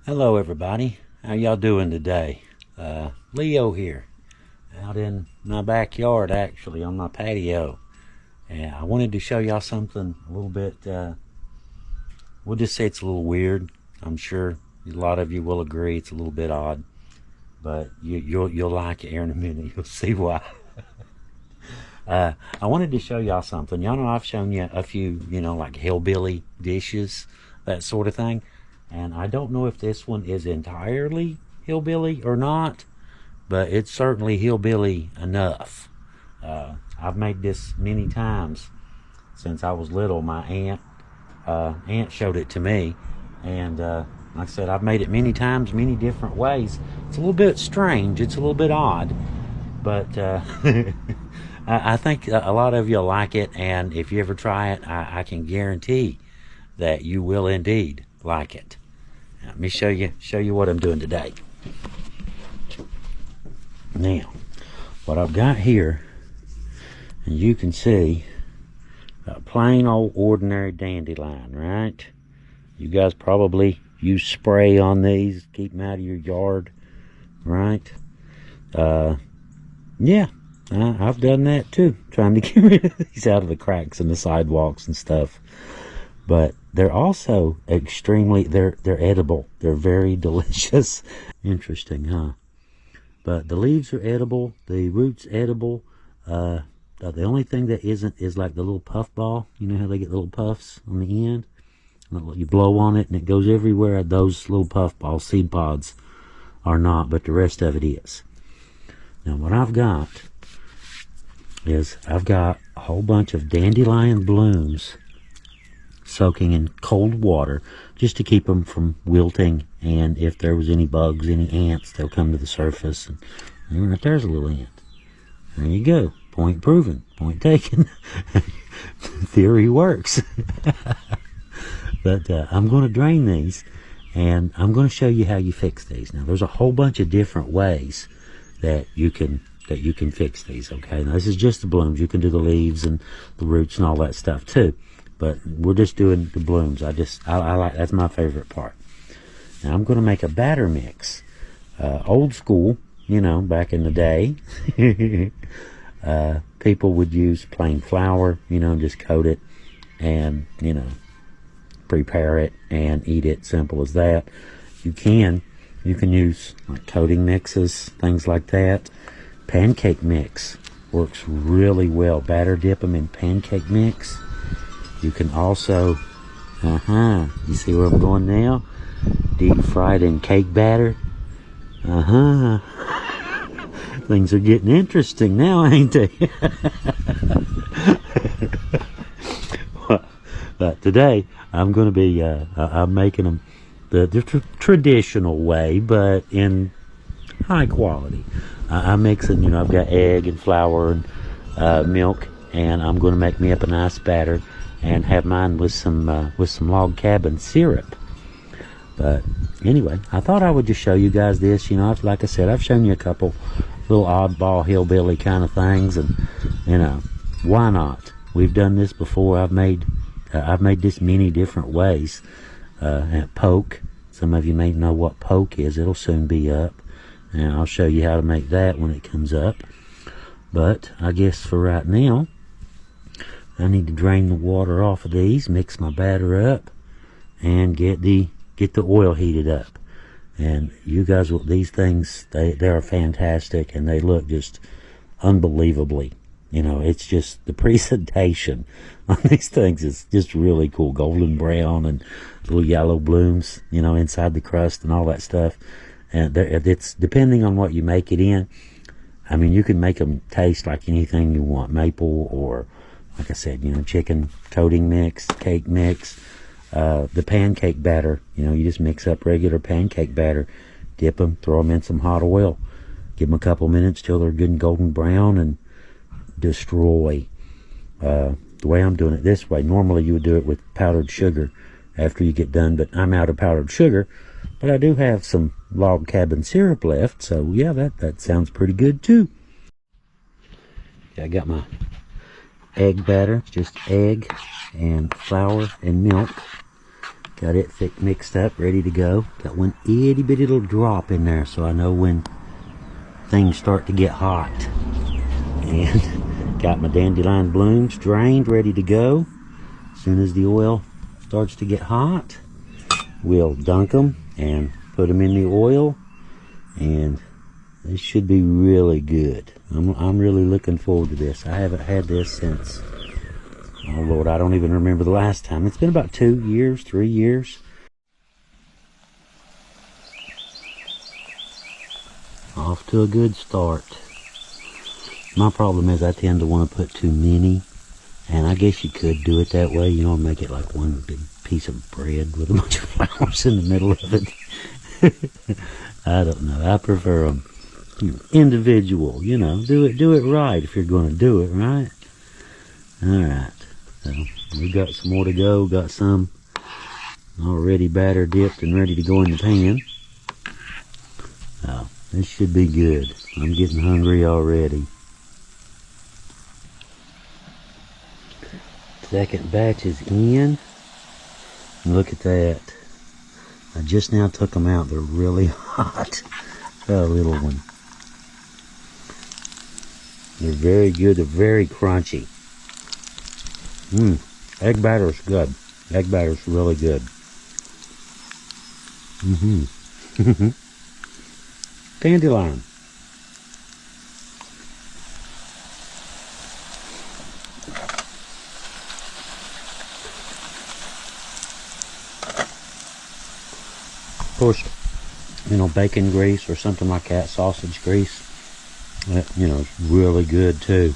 Hello everybody, how y'all doing today? Leo here, out in my backyard actually, on my patio. And I wanted to show y'all something a little bit, we'll just say it's a little weird. I'm sure a lot of you will agree it's a little bit odd, but you'll like it here in a minute. You'll see why. I wanted to show y'all something. Y'all know I've shown you a few, like hillbilly dishes, that sort of thing. And I don't know if this one is entirely hillbilly or not, but it's certainly hillbilly enough. I've made this many times since I was little. My aunt showed it to me, and like I said, I've made it many times, many different ways. It's a little bit strange. It's a little bit odd, but I think a lot of you'll like it, and if you ever try it, I can guarantee that you will indeed like it. Let me show you what I'm doing today. Now, what I've got here, and you can see, a plain old ordinary dandelion, right? You guys probably use spray on these, keep them out of your yard, right? Yeah, I've done that too, trying to get rid of these out of the cracks in the sidewalks and stuff. But they're also extremely, they're edible. They're very delicious. Interesting, huh? But the leaves are edible, the roots edible. The only thing that isn't is like the little puff ball. You know how they get little puffs on the end? You blow on it and it goes everywhere. Those little puff balls, seed pods, are not, but the rest of it is. Now what I've got is I've got a whole bunch of dandelion blooms soaking in cold water just to keep them from wilting, and if there was any bugs, any ants, they'll come to the surface. And right there's a little ant. There you go. Point proven. Point taken. Theory works. But I'm going to drain these, and I'm going to show you how you fix these. Now there's a whole bunch of different ways that you can fix these. Okay, now this is just the blooms. You can do the leaves and the roots and all that stuff too, but we're just doing the blooms. I like, that's my favorite part. Now I'm going to make a batter mix, old school, back in the day. People would use plain flour, and just coat it and prepare it and eat it, simple as that. You can use like coating mixes, things like that. Pancake mix works really well. Batter dip them in pancake mix. You can also, you see where I'm going now? Deep fried in cake batter. Things are getting interesting now, ain't they? But today, I'm going to be, I'm making them the traditional way, but in high quality. I'm mixing, I've got egg and flour and milk, and I'm going to make me up a nice batter and have mine with some log cabin syrup. But anyway, I thought I would just show you guys this. Like I said, I've shown you a couple little oddball hillbilly kind of things, and why not? We've done this before. I've made this many different ways. Poke. Some of you may know what poke is. It'll soon be up, and I'll show you how to make that when it comes up. But I guess for right now, I need to drain the water off of these, mix my batter up, and get the oil heated up. And you guys, these things, they are fantastic, and they look just unbelievably. It's just the presentation on these things is just really cool. Golden brown and little yellow blooms, inside the crust and all that stuff. And it's depending on what you make it in. I mean, you can make them taste like anything you want. Maple, or like I said, chicken coating mix, cake mix. The pancake batter, you just mix up regular pancake batter, dip them, throw them in some hot oil, give them a couple minutes till they're good and golden brown, and destroy. The way I'm doing it this way, normally you would do it with powdered sugar after you get done, but I'm out of powdered sugar, but I do have some log cabin syrup left, so yeah, that sounds pretty good too. I got my egg batter, just egg and flour and milk. Got it mixed up, ready to go. Got one itty bitty little drop in there, so I know when things start to get hot. And got my dandelion blooms drained, ready to go. As soon as the oil starts to get hot, we'll dunk them and put them in the oil, and this should be really good. I'm really looking forward to this. I haven't had this since, oh Lord, I don't even remember the last time. It's been about 2 years, 3 years. Off to a good start. My problem is I tend to want to put too many, and I guess you could do it that way, you know, make it like one big piece of bread with a bunch of flowers in the middle of it. I don't know. I prefer them individual, you know. Do it right if you're going to do it right. Alright, so we got some more to go. Got some already batter dipped and ready to go in the pan. Oh, this should be good. I'm getting hungry already. Second batch is in. Look at that. I just now took them out. They're really hot. A little one. They're very good. They're very crunchy. Egg batter's good. Egg batter's really good. Dandelion. Of course, you know, bacon grease or something like that, sausage grease, that, you know, it's really good too.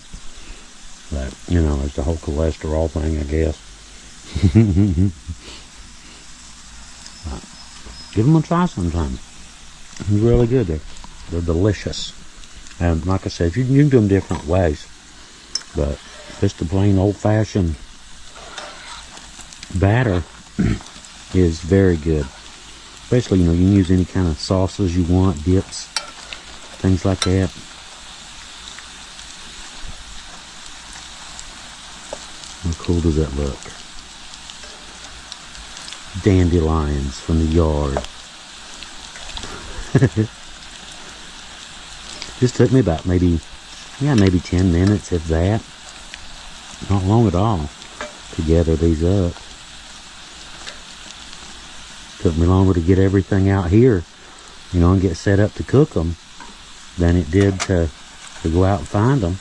But, you know, it's the whole cholesterol thing, I guess. Give them a try sometime. It's really good. They're delicious. And like I said, you can do them different ways. But just the plain old-fashioned batter is very good. Especially, you know, you can use any kind of sauces you want, dips, things like that. How cool does that look? Dandelions from the yard. Just took me about maybe 10 minutes, if that. Not long at all to gather these up. Took me longer to get everything out here, you know, and get set up to cook them than it did to go out and find them.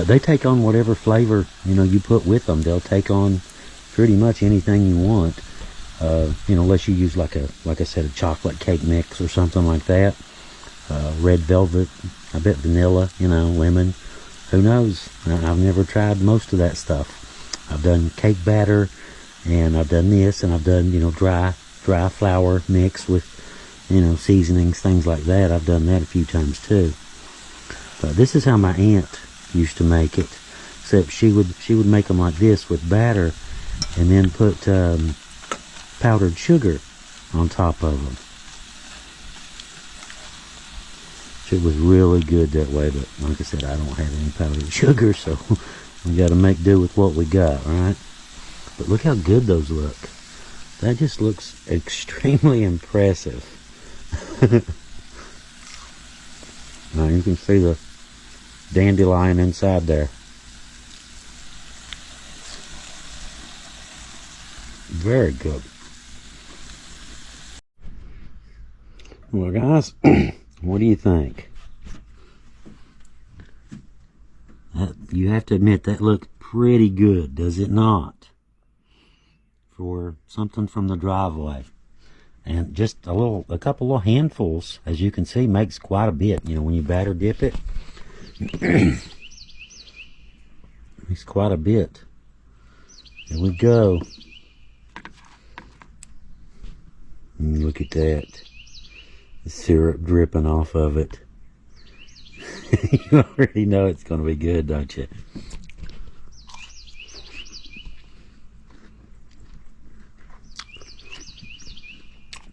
They take on whatever flavor, you know, you put with them. They'll take on pretty much anything you want. You know, unless you use like I said, a chocolate cake mix or something like that. Red velvet, I bet vanilla, you know, lemon. Who knows? I've never tried most of that stuff. I've done cake batter, and I've done this, and I've done, you know, dry flour mix with, you know, seasonings, things like that. I've done that a few times too. But this is how my aunt used to make it, except she would make them like this with batter, and then put powdered sugar on top of them. It was really good that way, but like I said, I don't have any powdered sugar, so we got to make do with what we got, right? But look how good those look. That just looks extremely impressive. Now you can see the dandelion inside there. Very good. Well, guys, what do you think? You have to admit that looks pretty good, does it not? For something from the driveway. And just a couple of handfuls, as you can see, makes quite a bit. You know, when you batter dip it, makes quite a bit. There we go. And look at that. The syrup dripping off of it. You already know it's going to be good, don't you?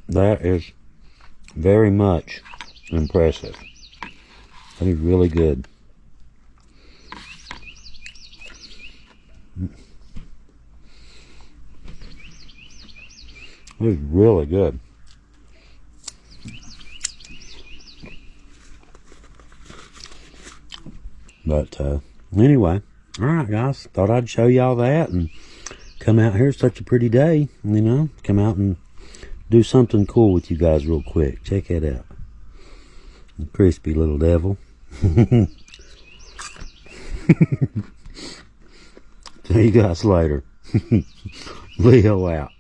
That is very much impressive. That is really good. It's really good. But anyway, all right, guys. Thought I'd show y'all that and come out here. It's such a pretty day, you know. Come out and do something cool with you guys real quick. Check it out. Crispy little devil. See you guys later. Leo out.